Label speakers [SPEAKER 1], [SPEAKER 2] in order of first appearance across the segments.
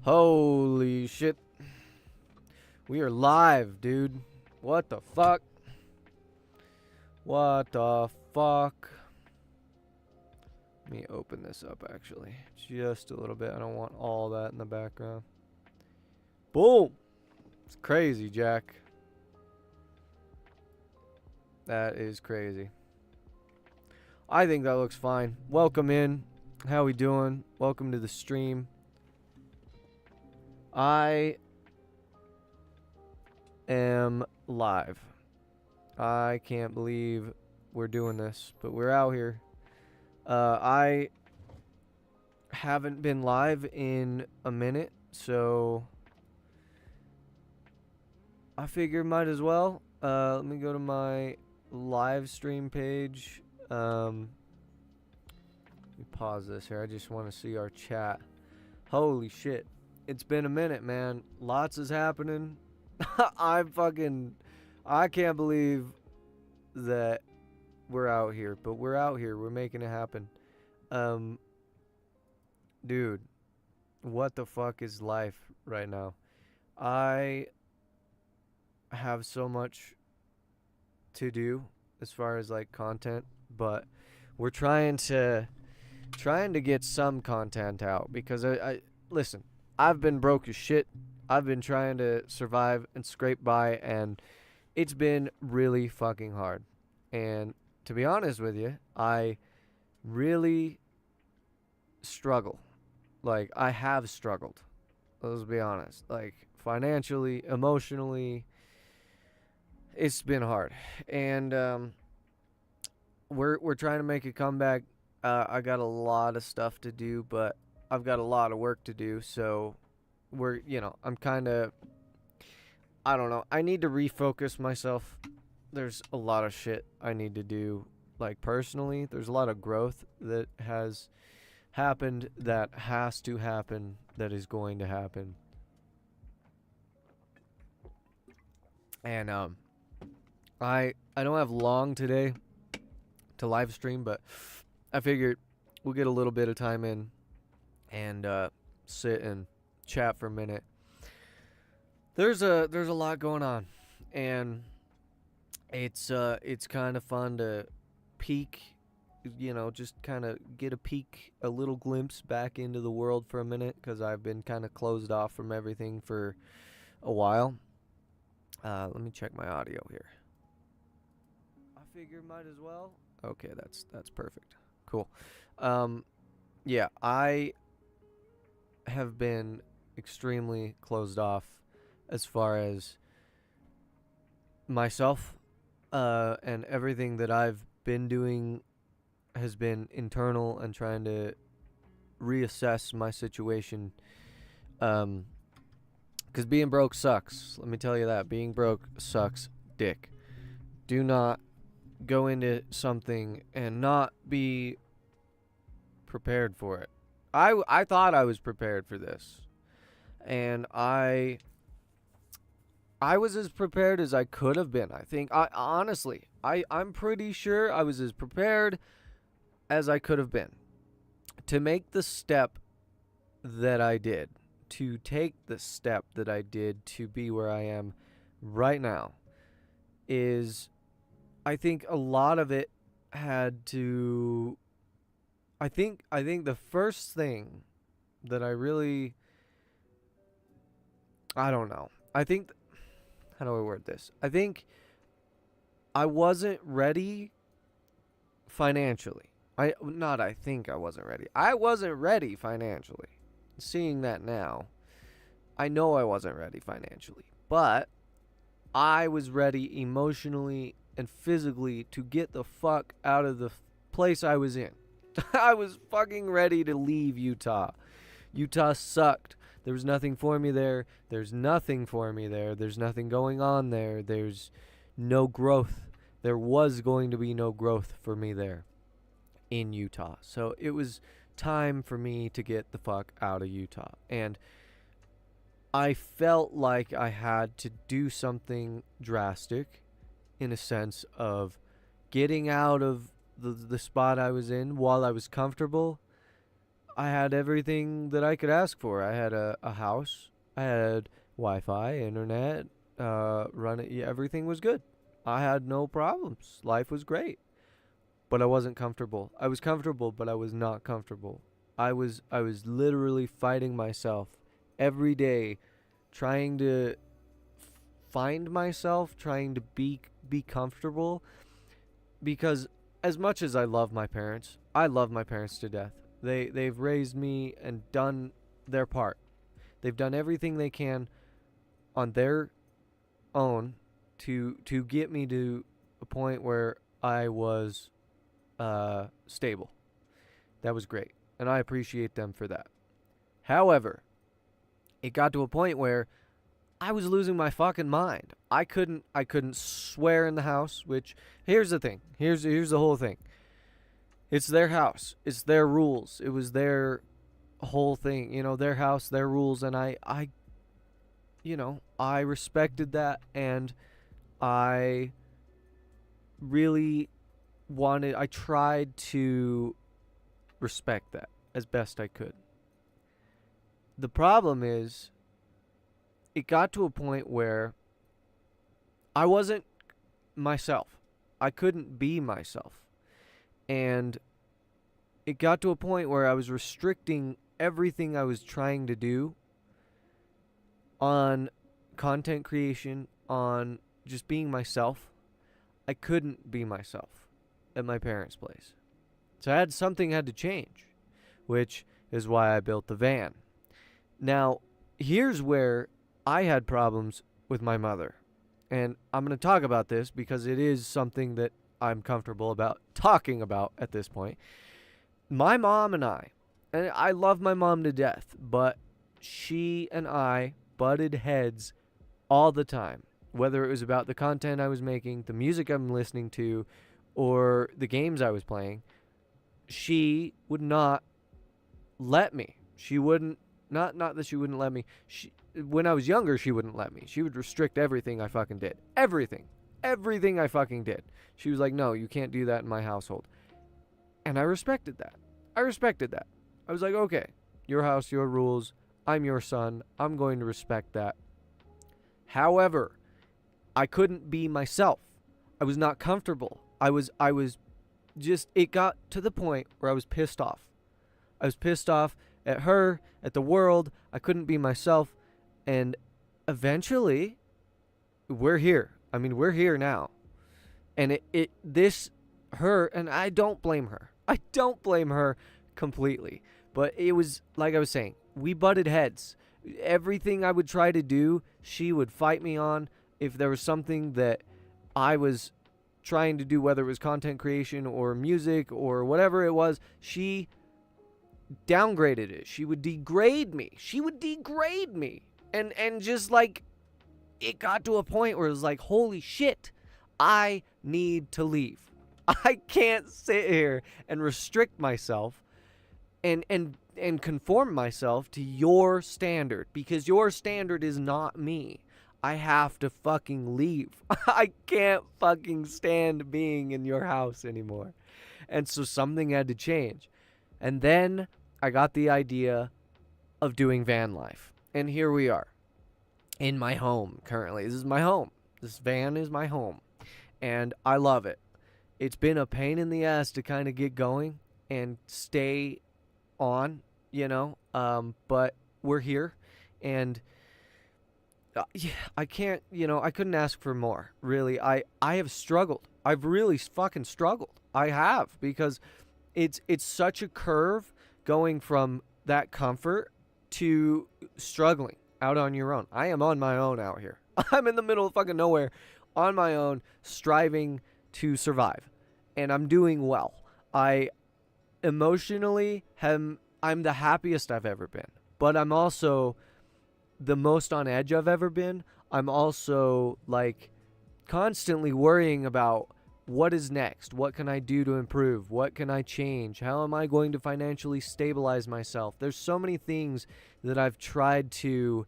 [SPEAKER 1] Holy shit. We are live, dude. What the fuck? What the fuck? Let me open this up, actually. Just a little bit. I don't want all that in the background. Boom! It's crazy, Jack. That is crazy. I think that looks fine. Welcome in. How we doing? Welcome to the stream. I am live. I can't believe we're doing this, but we're out here. I haven't been live in a minute, so I figure might as well. Let me go to my live stream page. Let me pause this here. I just want to see our chat. Holy shit. It's been a minute, man. Lots is happening. I can't believe that we're out here, but we're out here. We're making it happen. Dude, what the fuck is life right now? I have so much to do as far as like content, but we're trying to get some content out because I listen, I've been broke as shit. I've been trying to survive and scrape by, and it's been really fucking hard. And to be honest with you, I really struggle. Like, I have struggled. Let's be honest. Like, financially, emotionally, it's been hard. And we're trying to make a comeback. I got a lot of stuff to do, but I've got a lot of work to do, so I'm kind of, I don't know. I need to refocus myself. There's a lot of shit I need to do, like, personally. There's a lot of growth that has happened, that has to happen, that is going to happen. And I don't have long today to live stream, but I figured we'll get a little bit of time in and sit and chat for a minute. There's a lot going on, and it's kind of fun to peek, just kind of get a little glimpse back into the world for a minute, because I've been kind of closed off from everything for a while. Let me check my audio here. I figure might as well. Okay, that's perfect. Cool. Yeah, I have been extremely closed off as far as myself, and everything that I've been doing has been internal and trying to reassess my situation, because being broke sucks. Let me tell you that. Being broke sucks dick. Do not go into something and not be prepared for it. I thought I was prepared for this, and I was as prepared as I could have been. I think I'm pretty sure I was as prepared as I could have been to make the step that I did, to take the step that I did to be where I am right now. I think a lot of it had to. I think the first thing that I really, I don't know. How do I word this? I think I wasn't ready financially. I wasn't ready. I wasn't ready financially. Seeing that now, I know I wasn't ready financially, but I was ready emotionally and physically to get the fuck out of the place I was in. I was fucking ready to leave Utah. Utah sucked. There was nothing for me there. There's nothing for me there. There's nothing going on there. There's no growth. There was going to be no growth for me there in Utah. So it was time for me to get the fuck out of Utah. And I felt like I had to do something drastic, in a sense of getting out of the spot I was in while I was comfortable. I had everything that I could ask for. I had a house. I had Wi-Fi, internet, yeah, everything was good. I had no problems. Life was great. But I wasn't comfortable. I was comfortable, but I was not comfortable. I was literally fighting myself every day, trying to find myself, trying to be comfortable, because as much as I love my parents to death. They've raised me and done their part. They've done everything they can on their own to get me to a point where I was stable. That was great, and I appreciate them for that. However, it got to a point where I was losing my fucking mind. I couldn't swear in the house, which here's the thing. Here's the whole thing. It's their house. It's their rules. It was their whole thing, their house, their rules, and I respected that, and I really I tried to respect that as best I could. The problem is, it got to a point where I wasn't myself. I couldn't be myself. And it got to a point where I was restricting everything I was trying to do on content creation, on just being myself. I couldn't be myself at my parents' place. So something had to change, which is why I built the van. Now, here's where I had problems with my mother. And I'm going to talk about this because it is something that I'm comfortable about talking about at this point. My mom and I love my mom to death, but she and I butted heads all the time, whether it was about the content I was making, the music I'm listening to, or the games I was playing. She would not let me. She wouldn't, not that she wouldn't let me. When I was younger, she wouldn't let me. She would restrict everything I fucking did. Everything I fucking did. She was like, no, you can't do that in my household. And I respected that. I was like, okay, your house, your rules. I'm your son. I'm going to respect that. However, I couldn't be myself. I was not comfortable. I was just, it got to the point where I was pissed off. I was pissed off at her, at the world. I couldn't be myself. And eventually, we're here. I mean, we're here now. And her, and I don't blame her. I don't blame her completely. But it was, like I was saying, we butted heads. Everything I would try to do, she would fight me on. If there was something that I was trying to do, whether it was content creation or music or whatever it was, she downgraded it. She would degrade me. And just like, it got to a point where it was like, holy shit, I need to leave. I can't sit here and restrict myself and conform myself to your standard, because your standard is not me. I have to fucking leave. I can't fucking stand being in your house anymore. And so something had to change. And then I got the idea of doing van life. And here we are in my home currently. This is my home. This van is my home. And I love it. It's been a pain in the ass to kind of get going and stay on, but we're here. And yeah, I couldn't ask for more, really. I have struggled. I've really fucking struggled. I have, because it's such a curve going from that comfort to struggling out on your own. I am on my own out here. I'm in the middle of fucking nowhere on my own, striving to survive. And I'm doing well. I emotionally I'm the happiest I've ever been. But I'm also the most on edge I've ever been. I'm also like constantly worrying about what is next. What can I do to improve? What can I change? How am I going to financially stabilize myself? There's so many things that I've tried to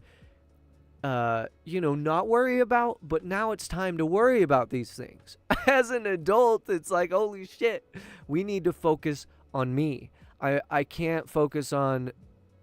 [SPEAKER 1] not worry about, but now it's time to worry about these things. As an adult, it's like, holy shit, we need to focus on me. I can't focus on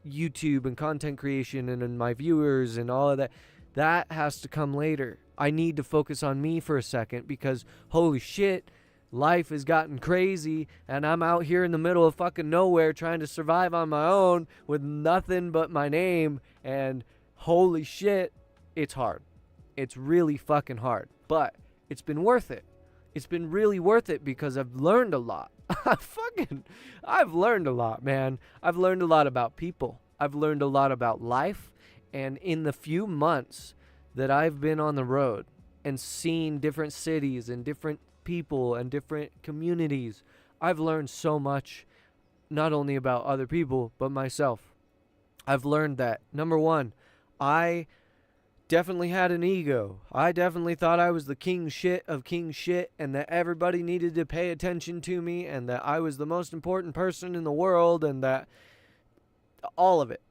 [SPEAKER 1] YouTube and content creation and my viewers and all of that. That has to come later. I need to focus on me for a second because holy shit, life has gotten crazy and I'm out here in the middle of fucking nowhere trying to survive on my own with nothing but my name, and holy shit, it's hard. It's really fucking hard, but it's been worth it. It's been really worth it because I've learned a lot. I've learned a lot, man. I've learned a lot about people. I've learned a lot about life. And in the few months that I've been on the road and seen different cities and different people and different communities, I've learned so much, not only about other people, but myself. I've learned that, number one, I definitely had an ego. I definitely thought I was the king shit of king shit and that everybody needed to pay attention to me and that I was the most important person in the world and that all of it.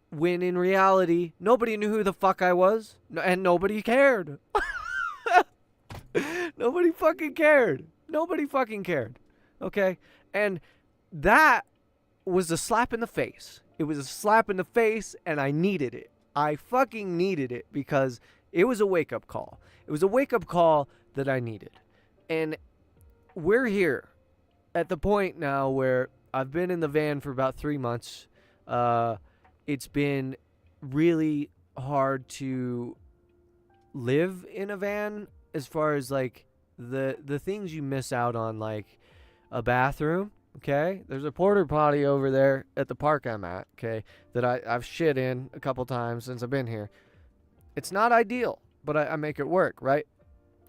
[SPEAKER 1] When in reality, nobody knew who the fuck I was and nobody cared. Nobody fucking cared. Nobody fucking cared. Okay? And that was a slap in the face. It was a slap in the face and I needed it. I fucking needed it because it was a wake-up call. It was a wake-up call that I needed. And we're here at the point now where I've been in the van for about 3 months. It's been really hard to live in a van as far as like the things you miss out on, like a bathroom. Okay, there's a porta potty over there at the park I'm at, okay, that I've shit in a couple times since I've been here. It's not ideal, but I make it work, right?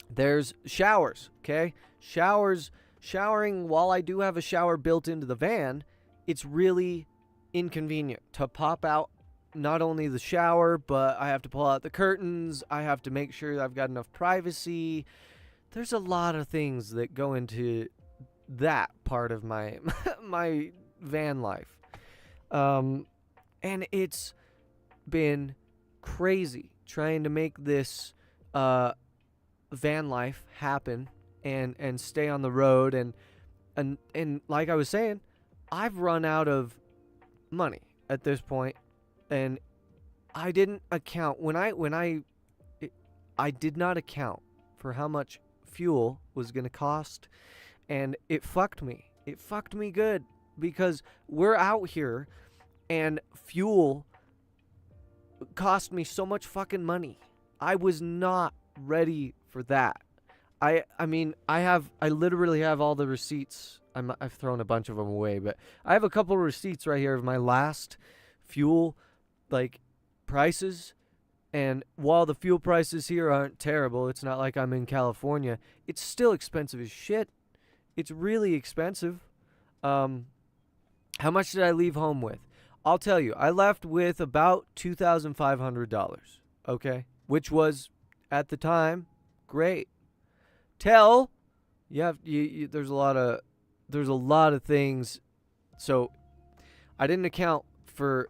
[SPEAKER 1] There's showers, okay? Showering, while I do have a shower built into the van, it's really inconvenient to pop out not only the shower, but I have to pull out the curtains. I have to make sure I've got enough privacy. There's a lot of things that go into that part of my my van life, and it's been crazy trying to make this van life happen and stay on the road and like I was saying, I've run out of money at this point, and I didn't account I did not account for how much fuel was going to cost. And it fucked me. It fucked me good because we're out here and fuel cost me so much fucking money. I was not ready for that. I mean, I literally have all the receipts. I've thrown a bunch of them away, but I have a couple of receipts right here of my last fuel, like, prices. And while the fuel prices here aren't terrible, it's not like I'm in California, it's still expensive as shit. It's really expensive. How much did I leave home with? I'll tell you, I left with about $2,500, okay? Which was, at the time, great. There's a lot of things. So I didn't account for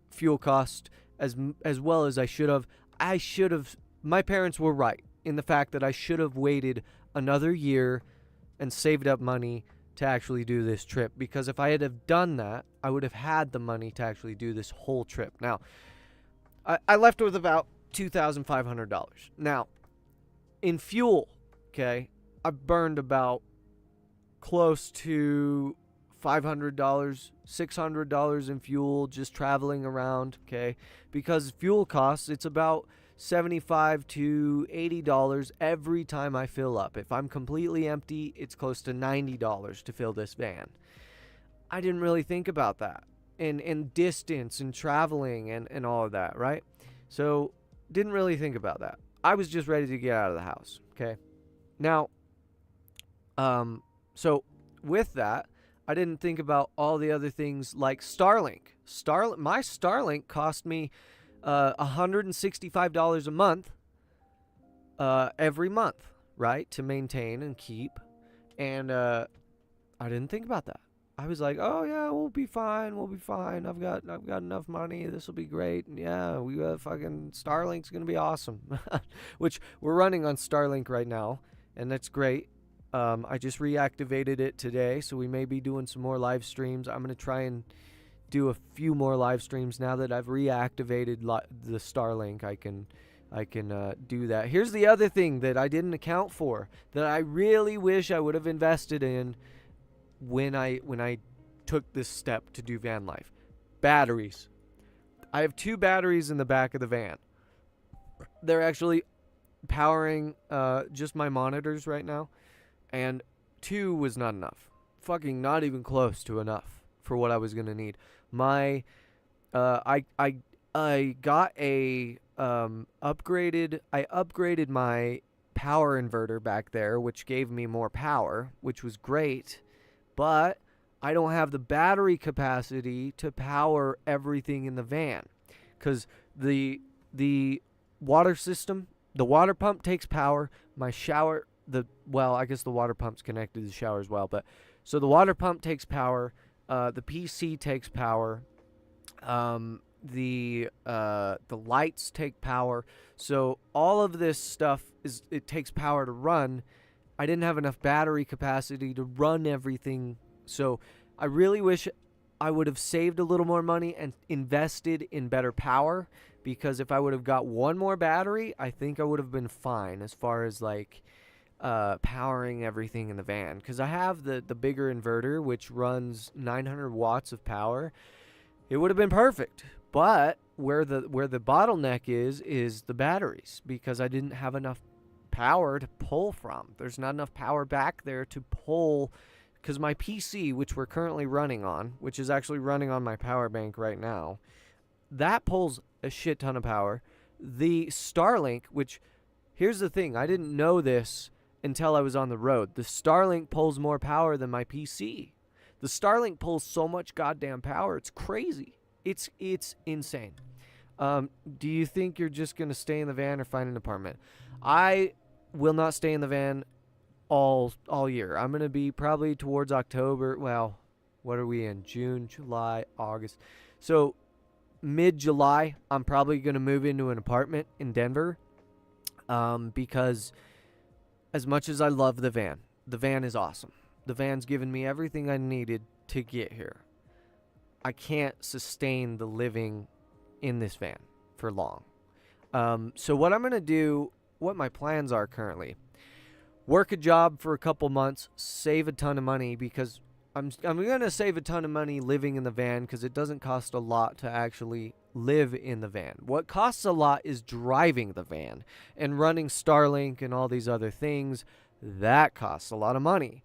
[SPEAKER 1] fuel cost as well as I should have. My parents were right in the fact that I should have waited another year and saved up money to actually do this trip, because if I had have done that, I would have had the money to actually do this whole trip. Now, I left with about $2,500. Now, in fuel, okay, I burned about close to $500, $600 in fuel just traveling around, okay? Because fuel costs, it's about $75 to $80 every time I fill up. If I'm completely empty, it's close to $90 to fill this van. I didn't really think about that. And distance and traveling and all of that, right? So, didn't really think about that. I was just ready to get out of the house, okay? Now, so with that, I didn't think about all the other things like Starlink. My Starlink cost me $165 a month every month, right, to maintain and keep. And I didn't think about that. I was like, oh yeah, we'll be fine. I've got enough money. This will be great. And yeah, we got fucking Starlink's gonna be awesome. Which we're running on Starlink right now, and that's great. I just reactivated it today, so we may be doing some more live streams. I'm going to try and do a few more live streams now that I've reactivated the Starlink. I can do that. Here's the other thing that I didn't account for that I really wish I would have invested in when I took this step to do van life. Batteries. I have 2 batteries in the back of the van. They're actually powering just my monitors right now, and 2 was not enough. Fucking not even close to enough for what I was gonna need. My I got a upgraded my power inverter back there, which gave me more power, which was great, but I don't have the battery capacity to power everything in the van, because the water system, the water pump takes power. My shower, I guess the water pump's connected to the shower as well, but so the water pump takes power, the PC takes power, the lights take power. So all of this stuff it takes power to run. I didn't have enough battery capacity to run everything. So I really wish I would have saved a little more money and invested in better power, because if I would have got one more battery, I think I would have been fine as far as like powering everything in the van, because I have the bigger inverter which runs 900 watts of power. It would have been perfect. But where the bottleneck is the batteries, because I didn't have enough power to pull from. There's not enough power back there to pull, because my PC, which we're currently running on, which is actually running on my power bank right now, that pulls a shit ton of power. The Starlink, which, here's the thing, I didn't know this until I was on the road. The Starlink pulls more power than my PC. The Starlink pulls so much goddamn power, it's crazy. It's insane. Do you think you're just going to stay in the van or find an apartment? I will not stay in the van all year. I'm going to be probably towards October. Well, what are we in? June, July, August. So mid-July, I'm probably going to move into an apartment in Denver, because as much as I love the van is awesome. The van's given me everything I needed to get here. I can't sustain the living in this van for long. So what I'm going to do, what my plans are currently, work a job for a couple months, save a ton of money, because I'm going to save a ton of money living in the van, because it doesn't cost a lot to actually live in the van. What costs a lot is driving the van and running Starlink and all these other things. That costs a lot of money.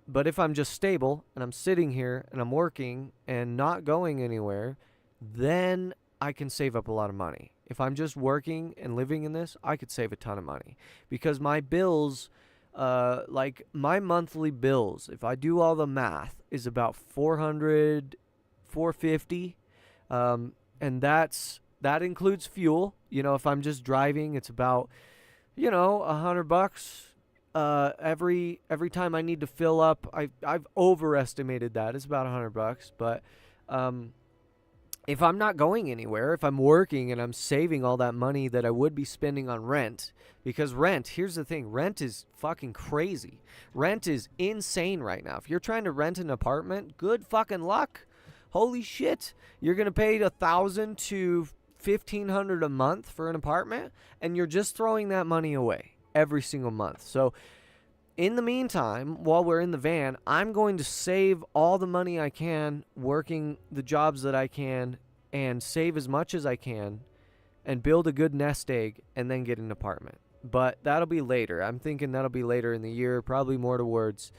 [SPEAKER 1] But if I'm just stable and I'm sitting here and I'm working and not going anywhere, then I can save up a lot of money. If I'm just working and living in this, I could save a ton of money, because my bills, like my monthly bills, if I do all the math, is about $450, and that includes fuel. If I'm just driving, it's about $100. Every time I need to fill up, I've overestimated that. It's about $100, but if I'm not going anywhere, if I'm working and I'm saving all that money that I would be spending on rent, because here's the thing, rent is fucking crazy. Rent is insane right now. If you're trying to rent an apartment, good fucking luck. Holy shit. You're going to pay $1,000 to $1,500 a month for an apartment, and you're just throwing that money away every single month. So in the meantime, while we're in the van, I'm going to save all the money I can, working the jobs that I can, and save as much as I can, and build a good nest egg, and then get an apartment. But that'll be later. I'm thinking that'll be later in the year, probably more towards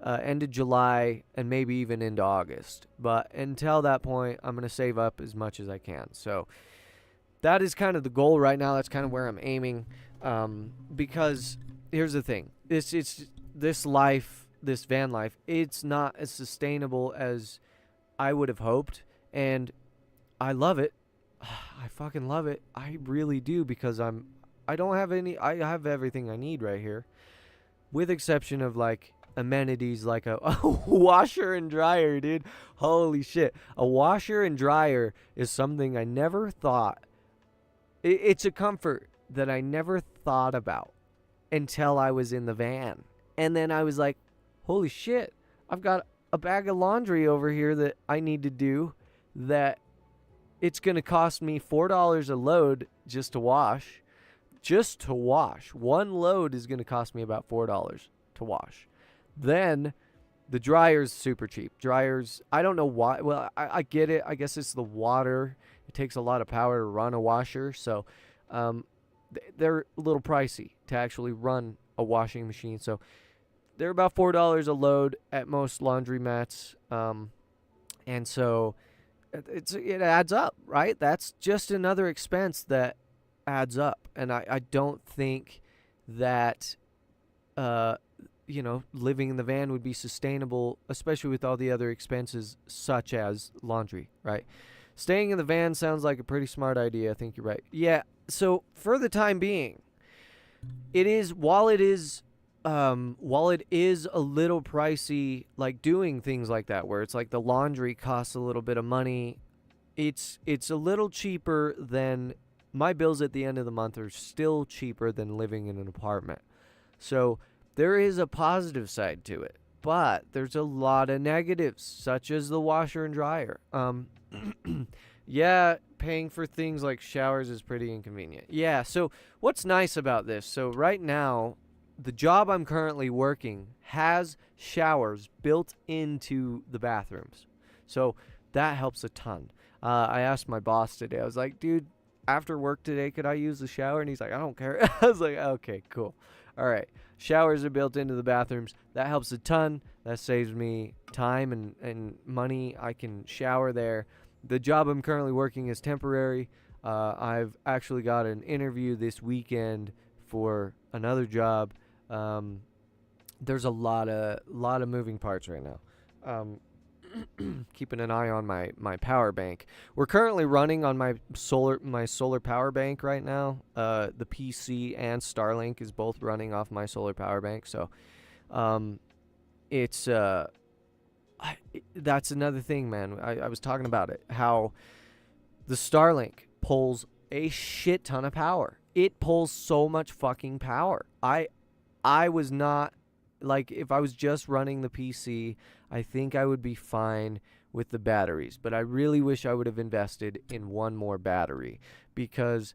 [SPEAKER 1] end of July and maybe even into August. But until that point, I'm going to save up as much as I can. So that is kind of the goal right now. That's kind of where I'm aiming. Because here's the thing, this life, this van life, it's not as sustainable as I would have hoped, and I love it. I fucking love it. I really do, because I have everything I need right here, with exception of like amenities like a washer and dryer, dude. Holy shit. A washer and dryer is something I never thought. It's a comfort that I never thought about until I was in the van. And then I was like, holy shit, I've got a bag of laundry over here that I need to do that it's going to cost me $4 a load just to wash. Just to wash. One load is going to cost me about $4 to wash. Then the dryer's super cheap. Dryers, I don't know why. Well, I get it. I guess it's the water. It takes a lot of power to run a washer. So they're a little pricey to actually run a washing machine. So they're about $4 a load at most laundromats. And so it adds up, right? That's just another expense that adds up. And I don't think that, living in the van would be sustainable, especially with all the other expenses such as laundry, right? Staying in the van sounds like a pretty smart idea. I think you're right. Yeah. So for the time being, while it is a little pricey, like doing things like that, where it's like the laundry costs a little bit of money, it's a little cheaper than my bills at the end of the month are still cheaper than living in an apartment. So there is a positive side to it, but there's a lot of negatives, such as the washer and dryer. Yeah, paying for things like showers is pretty inconvenient. Yeah, so what's nice about this? So right now, the job I'm currently working has showers built into the bathrooms. So that helps a ton. I asked my boss today, I was like, dude, after work today, could I use the shower? And he's like, I don't care. I was like, okay, cool. All right. Showers are built into the bathrooms. That helps a ton. That saves me time and money. I can shower there. The job I'm currently working is temporary. I've actually got an interview this weekend for another job. There's a lot of moving parts right now. Keeping an eye on my power bank. We're currently running on my solar power bank right now. The PC and Starlink is both running off my solar power bank. So, it's that's another thing, man. I was talking about it. How the Starlink pulls a shit ton of power. It pulls so much fucking power. I was not, like, if I was just running the PC, I think I would be fine with the batteries. But I really wish I would have invested in one more battery. Because,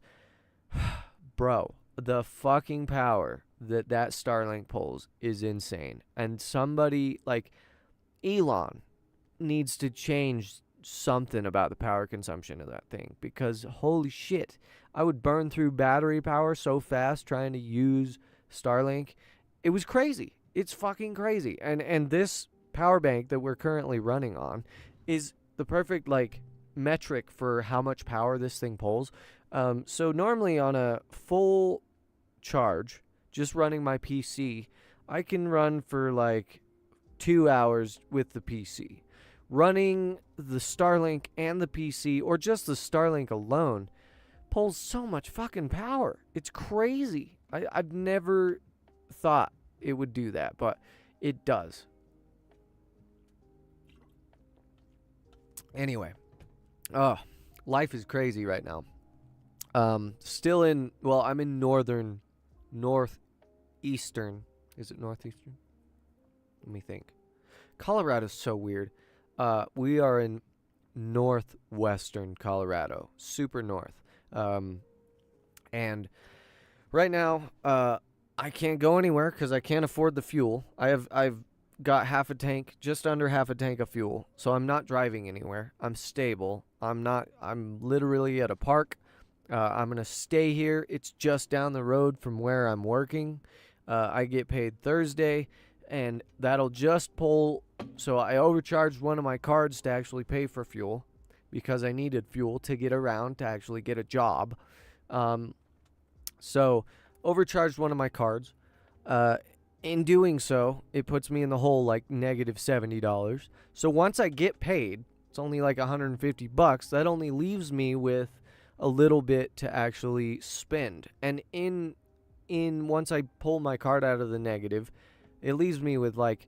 [SPEAKER 1] bro, the fucking power that Starlink pulls is insane. And somebody, like, Elon needs to change something about the power consumption of that thing. Because, holy shit, I would burn through battery power so fast trying to use Starlink. It was crazy. It's fucking crazy. And this power bank that we're currently running on is the perfect, like, metric for how much power this thing pulls. So normally on a full charge, just running my PC, I can run for like 2 hours with the PC. Running the Starlink and the PC, or just the Starlink alone, pulls so much fucking power. It's crazy. I've never thought it would do that, but it does. Anyway, life is crazy right now. I'm in northeastern. Is it northeastern? Let me think. Colorado's so weird. We are in northwestern Colorado, super north. And right now, I can't go anywhere because I can't afford the fuel. I've got just under half a tank of fuel, so I'm not driving anywhere. I'm stable. I'm literally at a park. I'm going to stay here. It's just down the road from where I'm working. I get paid Thursday, and that'll just pull. So I overcharged one of my cards to actually pay for fuel because I needed fuel to get around to actually get a job. So overcharged one of my cards. In doing so, it puts me in the hole like negative $70. So once I get paid, it's only like $150. That only leaves me with a little bit to actually spend. And in once I pull my card out of the negative, it leaves me with like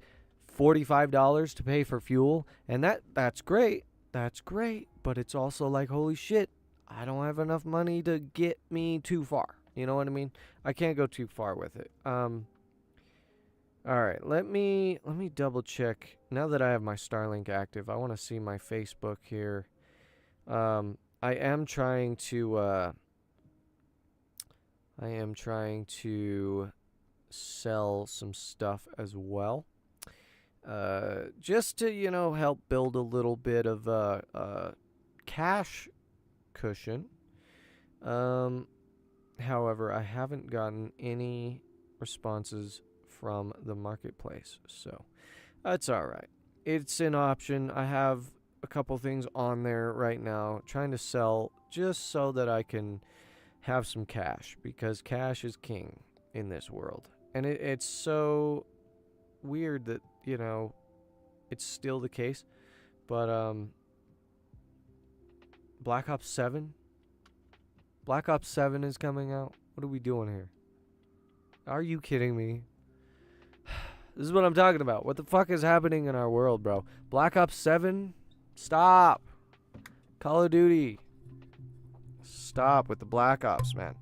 [SPEAKER 1] $45 to pay for fuel, and that's great. That's great, but it's also like, holy shit, I don't have enough money to get me too far. You know what I mean? I can't go too far with it. All right, let me double check. Now that I have my Starlink active, I want to see my Facebook here. I am trying to sell some stuff as well. Just to, help build a little bit of cash cushion. However, I haven't gotten any responses from the marketplace, so that's all right. It's an option. I have a couple things on there right now trying to sell just so that I can have some cash, because cash is king in this world. And it's so weird that, it's still the case. But Black Ops 7? Black Ops 7 is coming out? What are we doing here? Are you kidding me? This is what I'm talking about. What the fuck is happening in our world, bro? Black Ops 7? Stop. Call of Duty. Stop with the Black Ops, man.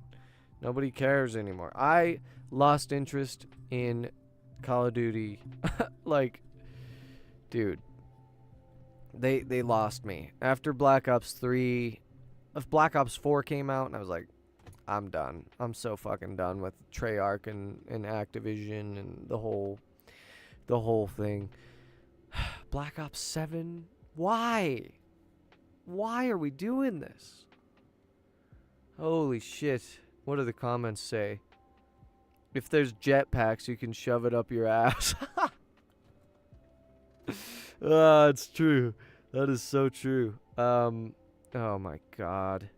[SPEAKER 1] Nobody cares anymore. I lost interest in Call of Duty. Like, dude. They lost me. After Black Ops 3, if Black Ops 4 came out, and I was like, I'm done. I'm so fucking done with Treyarch and Activision and the whole thing. Black Ops 7? Why? Why are we doing this? Holy shit. What do the comments say? If there's jetpacks, you can shove it up your ass. It's true. That is so true. Oh my god.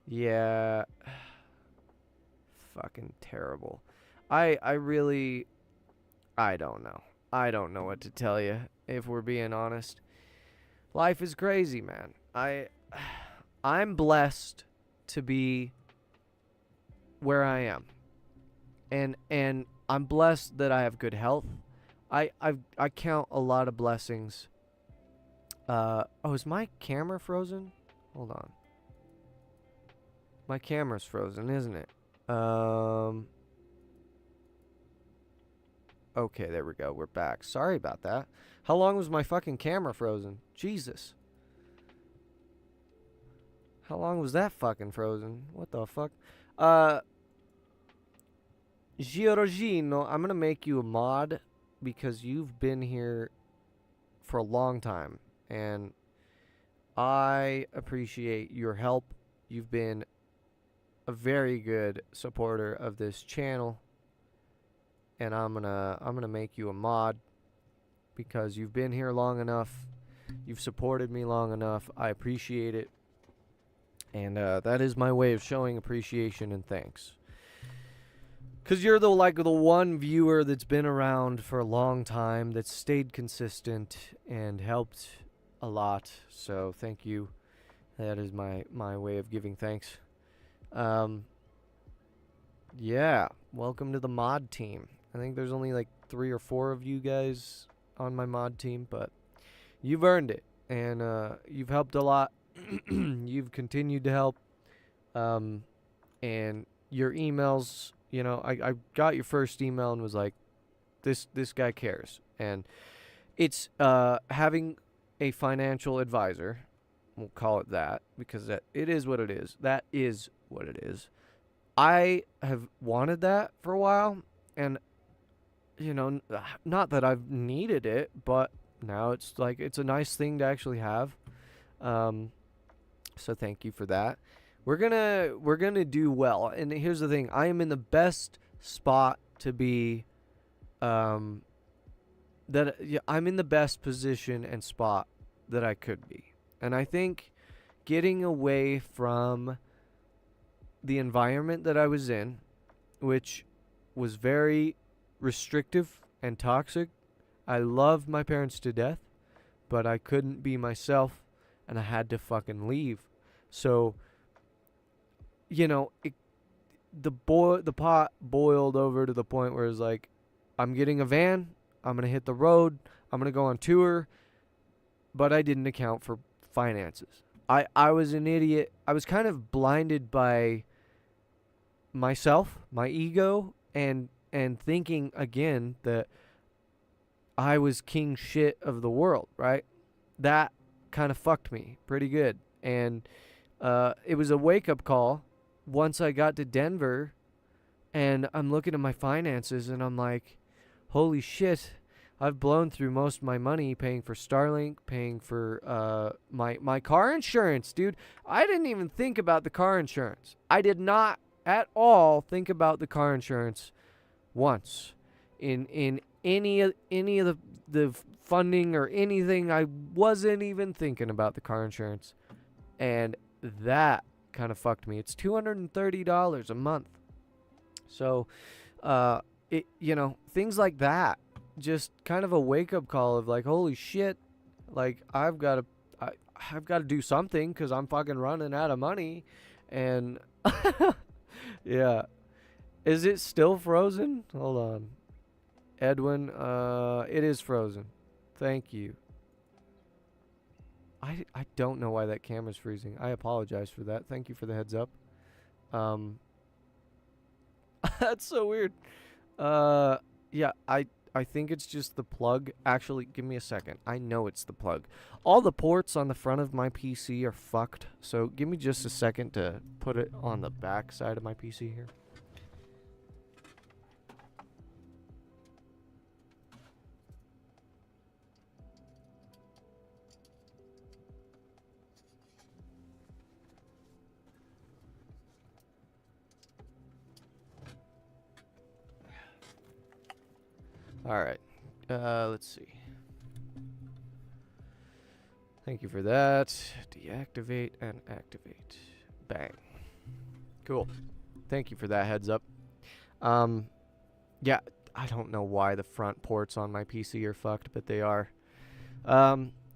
[SPEAKER 1] Yeah. Fucking terrible. I don't know. I don't know what to tell you, if we're being honest. Life is crazy, man. I'm blessed to be where I am. And I'm blessed that I have good health. I count a lot of blessings. Is my camera frozen? Hold on. My camera's frozen, isn't it? Okay, there we go. We're back. Sorry about that. How long was my fucking camera frozen? Jesus. How long was that fucking frozen? What the fuck? Giorgino, I'm gonna make you a mod because you've been here for a long time, and I appreciate your help. You've been a very good supporter of this channel, and I'm gonna make you a mod because you've been here long enough. You've supported me long enough. I appreciate it, and that is my way of showing appreciation and thanks. Cause you're the one viewer that's been around for a long time, that's stayed consistent and helped a lot. So thank you. That is my way of giving thanks. Yeah, welcome to the mod team. I think there's only like 3 or 4 of you guys on my mod team, but you've earned it, and you've helped a lot. You've continued to help, and your emails. I got your first email and was like, this guy cares. And it's having a financial advisor. We'll call it that, because it is what it is. That is what it is. I have wanted that for a while, and not that I've needed it, but now it's like it's a nice thing to actually have. So thank you for that. We're gonna do well, and here's the thing: I am in the best spot to be. I'm in the best position and spot that I could be, and I think getting away from the environment that I was in, which was very restrictive and toxic. I loved my parents to death, but I couldn't be myself, and I had to fucking leave. So. The pot boiled over to the point where it's like, I'm getting a van, I'm going to hit the road, I'm going to go on tour, but I didn't account for finances. I was an idiot. I was kind of blinded by myself, my ego, and and thinking again that I was king shit of the world, right? That kind of fucked me pretty good. And it was a wake-up call once I got to Denver, and I'm looking at my finances and I'm like, holy shit, I've blown through most of my money paying for Starlink, paying for my car insurance, dude. I didn't even think about the car insurance. I did not at all think about the car insurance once in any of the funding or anything. I wasn't even thinking about the car insurance, and that kind of fucked me. It's $230 a month. So, things like that, just kind of a wake up call of like, holy shit, like I've got to do something because I'm fucking running out of money, and yeah. Is it still frozen? Hold on. Edwin, it is frozen. Thank you. I don't know why that camera's freezing. I apologize for that. Thank you for the heads up. That's so weird. Yeah, I think it's just the plug. Actually, give me a second. I know it's the plug. All the ports on the front of my PC are fucked. So give me just a second to put it on the back side of my PC here. All right. Let's see. Thank you for that. Deactivate and activate. Bang. Cool. Thank you for that heads up. Yeah, I don't know why the front ports on my PC are fucked, but they are.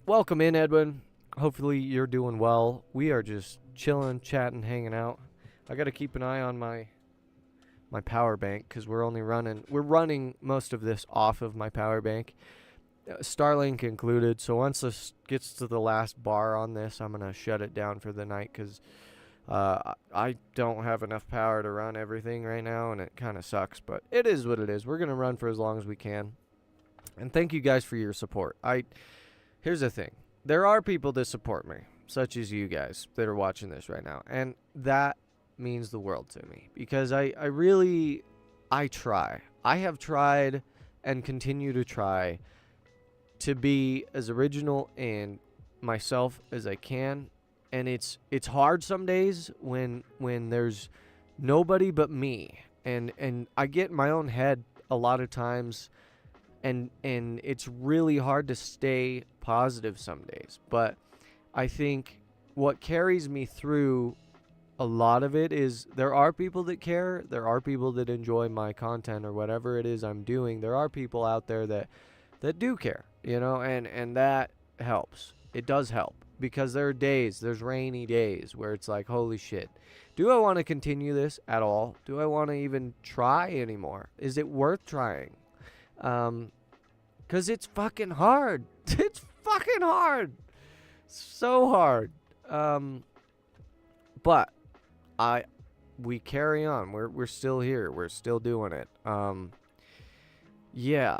[SPEAKER 1] Welcome in, Edwin. Hopefully you're doing well. We are just chilling, chatting, hanging out. I got to keep an eye on my power bank because we're running most of this off of my power bank, Starlink included. So once this gets to the last bar on this, I'm gonna shut it down for the night because I don't have enough power to run everything right now, and it kind of sucks, but it is what it is. We're gonna run for as long as we can, and thank you guys for your support. Here's the thing: there are people that support me, such as you guys that are watching this right now, and that means the world to me because I try. I have tried and continue to try to be as original and myself as I can, and it's hard some days when there's nobody but me, and I get in my own head a lot of times, and it's really hard to stay positive some days. But I think what carries me through a lot of it is there are people that care. There are people that enjoy my content or whatever it is I'm doing. There are people out there that do care, and that helps. It does help because there are days, there's rainy days where it's like, holy shit, do I want to continue this at all? Do I want to even try anymore? Is it worth trying? Because it's fucking hard. It's fucking hard. So hard. But we carry on. We're still here. We're still doing it. Yeah,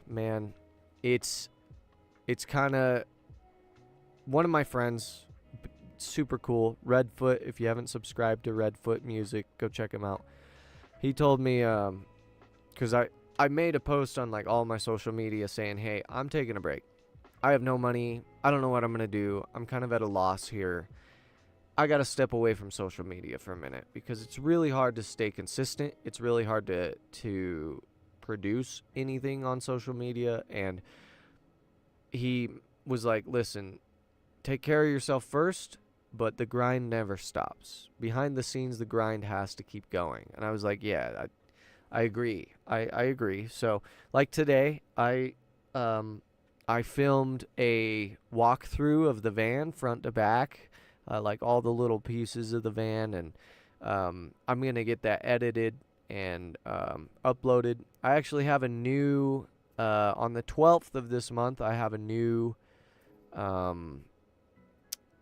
[SPEAKER 1] man, it's kind of one of my friends, super cool, Redfoot. If you haven't subscribed to Redfoot Music, go check him out. He told me, because I made a post on like all my social media saying, hey, I'm taking a break. I have no money. I don't know what I'm going to do. I'm kind of at a loss here. I got to step away from social media for a minute because it's really hard to stay consistent. It's really hard to produce anything on social media. And he was like, listen, take care of yourself first, but the grind never stops. Behind the scenes, the grind has to keep going. And I was like, yeah, I agree. I agree. So like today, I filmed a walkthrough of the van front to back. Like all the little pieces of the van, and I'm going to get that edited and uploaded. I actually have a new, on the 12th of this month, I have a new, God,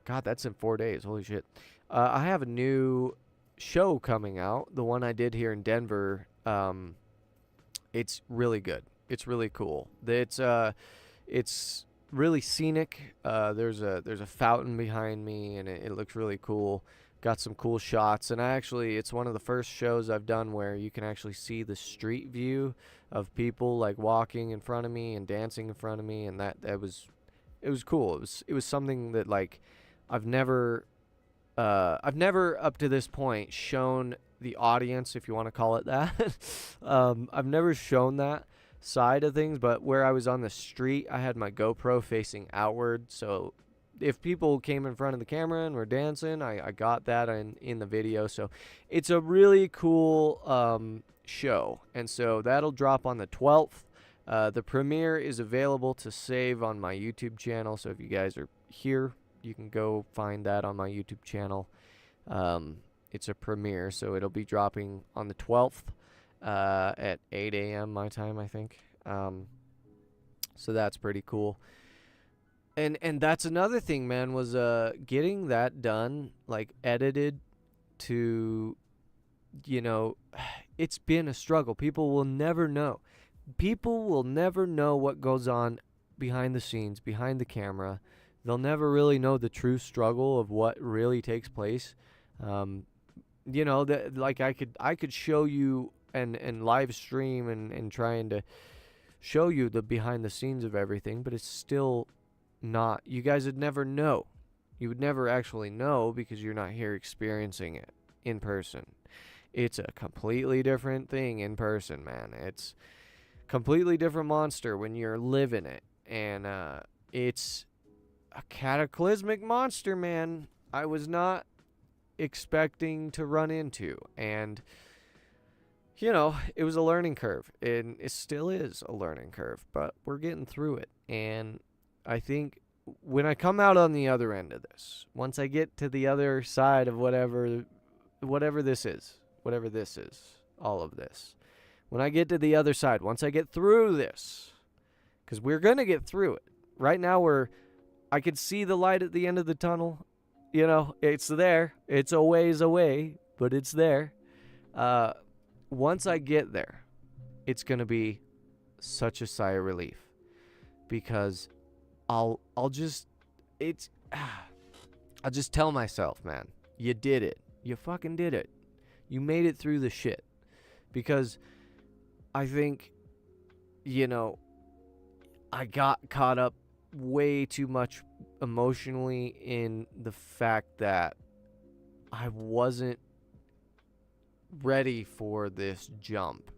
[SPEAKER 1] that's in 4 days, holy shit. I have a new show coming out, the one I did here in Denver, it's really good. It's really cool. It's really scenic. There's a fountain behind me, and it looks really cool. Got some cool shots, and it's one of the first shows I've done where you can actually see the street view of people like walking in front of me and dancing in front of me, and that was it was cool. It was something that like I've never up to this point shown the audience, if you want to call it that. I've never shown that side of things, but where I was on the street, I had my GoPro facing outward, so if people came in front of the camera and were dancing, I got that in the video. So it's a really cool show, and so that'll drop on the 12th. The premiere is available to save on my YouTube channel, so if you guys are here, you can go find that on my YouTube channel. It's a premiere, so it'll be dropping on the 12th at 8 a.m. my time, I think. So that's pretty cool. And that's another thing, man, was getting that done, like edited to, it's been a struggle. People will never know. People will never know what goes on behind the scenes, behind the camera. They'll never really know the true struggle of what really takes place. Like I could show you and live stream and trying to show you the behind the scenes of everything, but it's still not. You guys would never know. You would never actually know because you're not here experiencing it in person. It's a completely different thing in person, man. It's completely different monster when you're living it, and it's a cataclysmic monster, man. I was not expecting to run into, and it was a learning curve, and it still is a learning curve, but we're getting through it. And I think when I come out on the other end of this, once I get to the other side of whatever this is, all of this, when I get to the other side, once I get through this, because we're going to get through it. Right now I could see the light at the end of the tunnel. It's there. It's a ways away, but it's there. Once I get there, it's going to be such a sigh of relief, because I'll just tell myself, man, you did it. You fucking did it. You made it through the shit. Because I think, I got caught up way too much emotionally in the fact that I wasn't ready for this jump.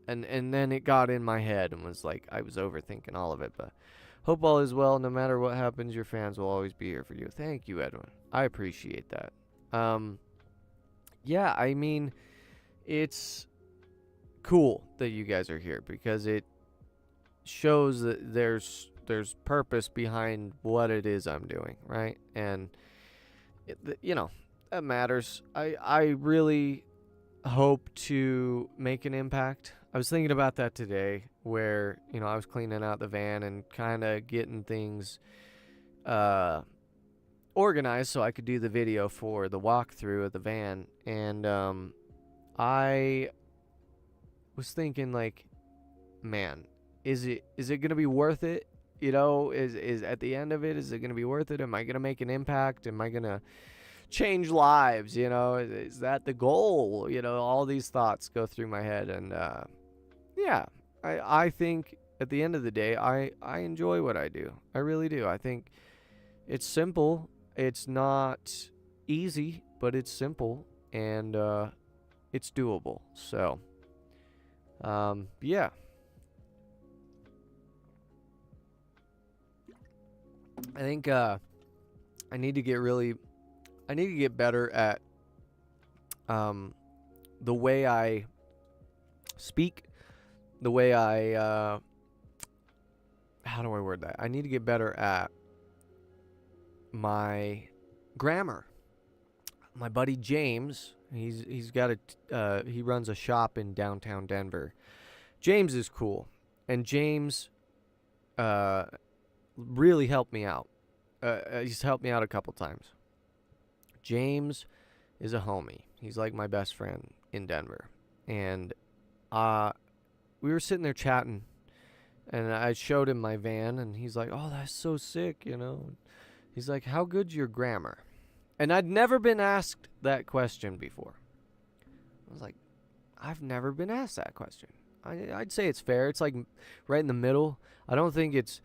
[SPEAKER 1] And then it got in my head and was like, I was overthinking all of it. But hope all is well. No matter what happens, your fans will always be here for you. Thank you, Edwin. I appreciate that. Yeah, I mean, it's cool that you guys are here, because it shows that there's purpose behind what it is I'm doing, right? And that matters. I really hope to make an impact. I was thinking about that today, where I was cleaning out the van and kind of getting things organized so I could do the video for the walkthrough of the van, and I was thinking, like, man, is it gonna be worth it? Is at the end of it, is it gonna be worth it? Am I gonna make an impact? Am I gonna change lives? Is that the goal? All these thoughts go through my head, and yeah, I think at the end of the day, I enjoy what I do. I really do. I think it's simple. It's not easy, but it's simple, and it's doable. So, yeah. I think I need to get better at the way I speak, the way I how do I word that? I need to get better at my grammar. My buddy James, he's got he runs a shop in downtown Denver. James is cool, and James really helped me out. He's helped me out a couple times. James is a homie. He's like my best friend in Denver. And we were sitting there chatting, and I showed him my van, and he's like, "Oh, that's so sick, you know." He's like, "How good's your grammar?" And I'd never been asked that question before. I was like, I've never been asked that question. I'd say it's fair. It's like right in the middle. I don't think it's,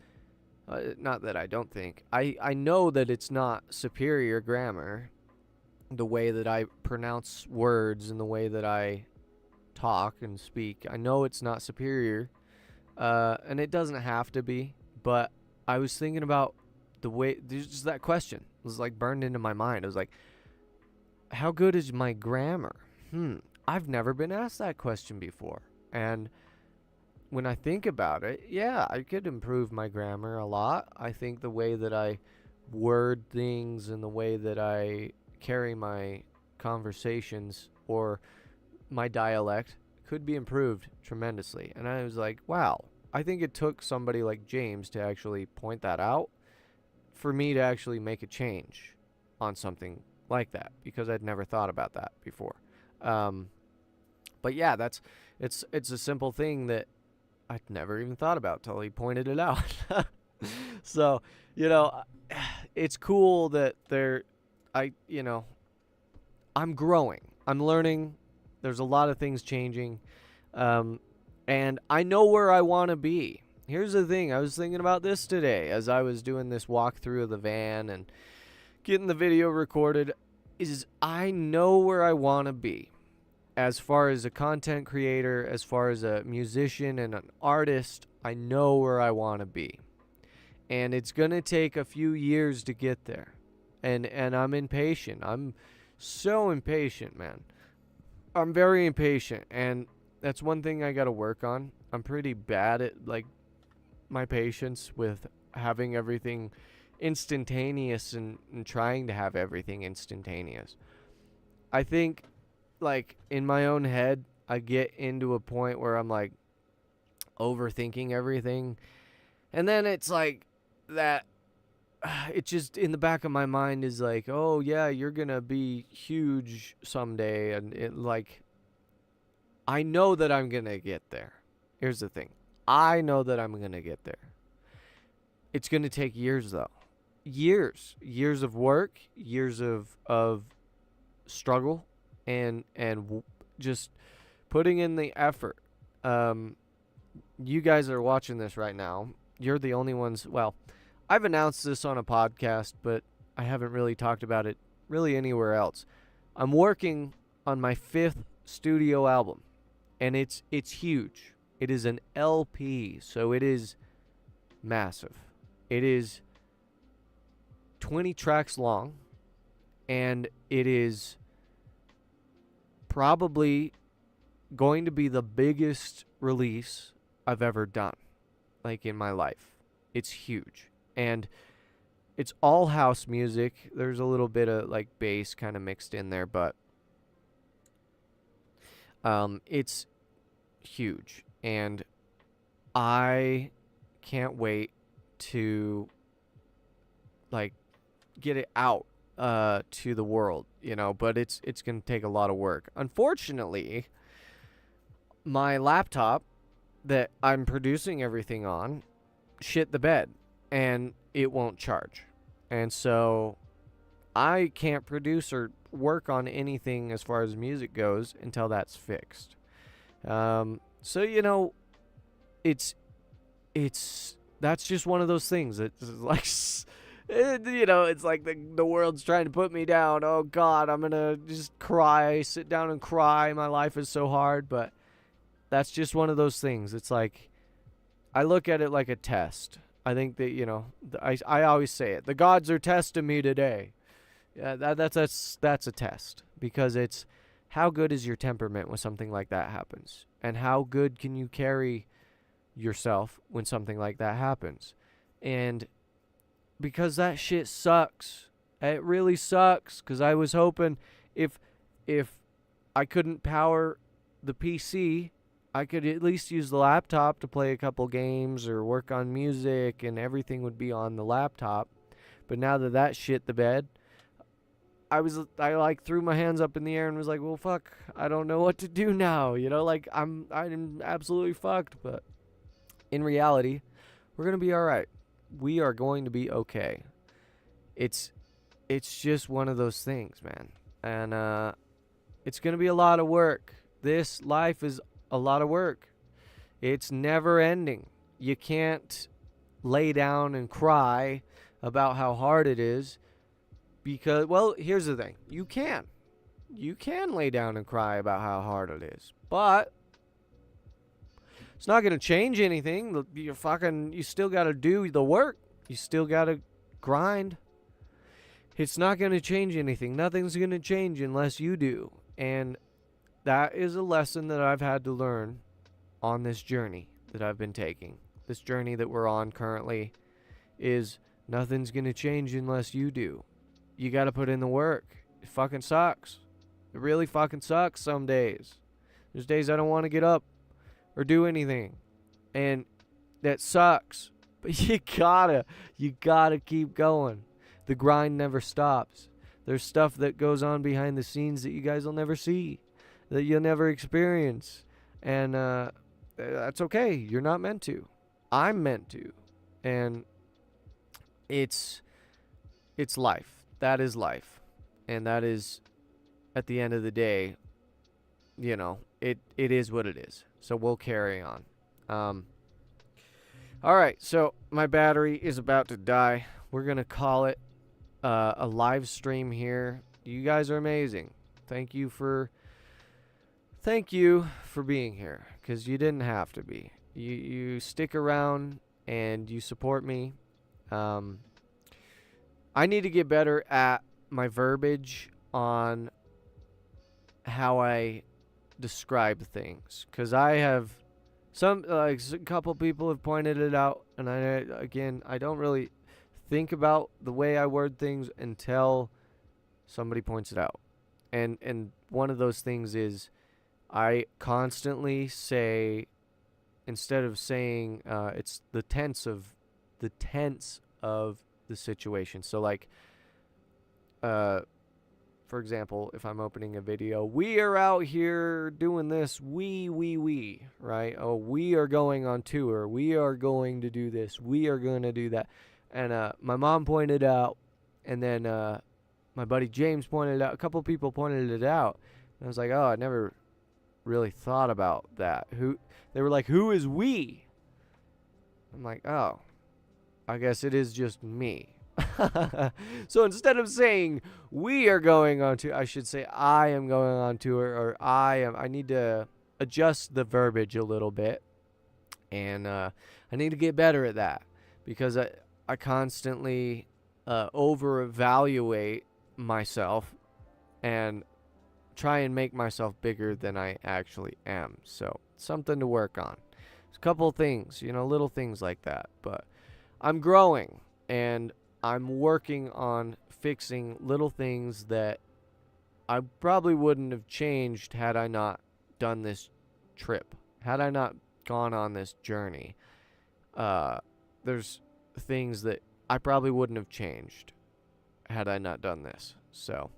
[SPEAKER 1] not that I don't think. I know that it's not superior grammar, the way that I pronounce words and the way that I talk and speak. I know it's not superior, and it doesn't have to be, but I was thinking about the way, there's just that question was like burned into my mind. It was like, how good is my grammar? I've never been asked that question before. And when I think about it, yeah, I could improve my grammar a lot. I think the way that I word things and the way that I carry my conversations or my dialect could be improved tremendously. And I was like, wow, I think it took somebody like James to actually point that out for me to actually make a change on something like that, because I'd never thought about that before. But yeah, it's a simple thing that I'd never even thought about till he pointed it out. So, you know, it's cool that I'm growing. I'm learning. There's a lot of things changing. And I know where I want to be. Here's the thing. I was thinking about this today as I was doing this walkthrough of the van and getting the video recorded, is I know where I want to be. As far as a content creator, as far as a musician and an artist, I know where I want to be. And it's going to take a few years to get there. And I'm impatient. I'm so impatient, man. I'm very impatient, and that's one thing I got to work on. I'm pretty bad at like my patience with having everything instantaneous and trying to have everything instantaneous. I think like in my own head, I get into a point where I'm like overthinking everything. And then it's like that, it just in the back of my mind is like, oh yeah, you're going to be huge someday. And it like, I know that I'm going to get there. Here's the thing. I know that I'm going to get there. It's going to take years though. Years of work, years of struggle, and just putting in the effort. You guys are watching this right now. You're the only ones. Well, I've announced this on a podcast, but I haven't really talked about it really anywhere else. I'm working on my 5th studio album, and it's huge. It is an LP, so it is massive. It is 20 tracks long, and it is probably going to be the biggest release I've ever done, like in my life. It's huge, and it's all house music. There's a little bit of like bass kind of mixed in there, but it's huge, and I can't wait to like get it out to the world, you know, but it's going to take a lot of work. Unfortunately, my laptop that I'm producing everything on shit the bed, and it won't charge. And so I can't produce or work on anything as far as music goes until that's fixed. So, you know, it's that's just one of those things. It's like, you know, it's like the world's trying to put me down. Oh God, I'm gonna just cry, sit down and cry. My life is so hard, but that's just one of those things. It's like, I look at it like a test. I think that, you know, I always say it. The gods are testing me today. Yeah, that's a test, because it's how good is your temperament when something like that happens, and how good can you carry yourself when something like that happens. And because that shit sucks. It really sucks, because I was hoping if I couldn't power the PC, I could at least use the laptop to play a couple games or work on music, and everything would be on the laptop. But now that shit the bed, I like threw my hands up in the air and was like, well, fuck, I don't know what to do now. Like I'm absolutely fucked. But in reality, we're going to be all right. We are going to be okay. It's just one of those things, man. And it's going to be a lot of work. This life is a lot of work. It's never ending. You can't lay down and cry about how hard it is because, well, here's the thing. You can lay down and cry about how hard it is, but it's not going to change anything. You still got to do the work. You still got to grind. It's not going to change anything. Nothing's going to change unless you do. And that is a lesson that I've had to learn on this journey that I've been taking. This journey that we're on currently is nothing's going to change unless you do. You got to put in the work. It fucking sucks. It really fucking sucks some days. There's days I don't want to get up or do anything. And that sucks. But you gotta keep going. The grind never stops. There's stuff that goes on behind the scenes that you guys will never see, that you'll never experience. And that's okay. You're not meant to. I'm meant to. And it's life. That is life. And that is, at the end of the day, it is what it is. So we'll carry on. All right. So my battery is about to die. We're going to call it a live stream here. You guys are amazing. Thank you for being here, because you didn't have to be. You stick around and you support me. I need to get better at my verbiage on how I describe things, because I have a couple people have pointed it out, and I don't really think about the way I word things until somebody points it out. And one of those things is I constantly say, instead of saying it's the tense of the situation. So like for example, if I'm opening a video, we are out here doing this, we, right? Oh, we are going on tour. We are going to do this. We are going to do that. And my mom pointed out, and then my buddy James pointed out, a couple people pointed it out. And I was like, oh, I never really thought about that. They were like, who is we? I'm like, oh, I guess it is just me. So instead of saying we are going on tour, I should say I am going on tour, or I need to adjust the verbiage a little bit. And I need to get better at that, because I constantly over-evaluate myself and try and make myself bigger than I actually am. So something to work on. There's a couple things, little things like that. But I'm growing, and I'm working on fixing little things that I probably wouldn't have changed had I not done this trip. Had I not gone on this journey. There's things that I probably wouldn't have changed had I not done this. So,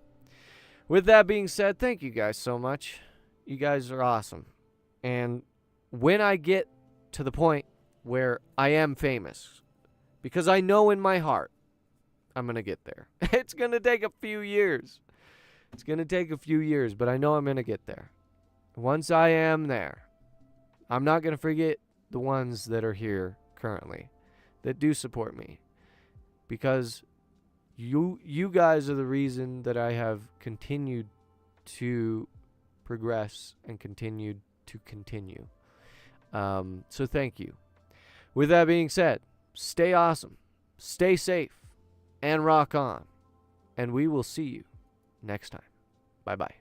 [SPEAKER 1] with that being said, thank you guys so much. You guys are awesome. And when I get to the point where I am famous, because I know in my heart I'm going to get there. It's going to take a few years. But I know I'm going to get there. Once I am there, I'm not going to forget the ones that are here currently that do support me, because you guys are the reason that I have continued to progress and continued to continue. So thank you. With that being said, stay awesome, stay safe, and rock on. And we will see you next time. Bye-bye.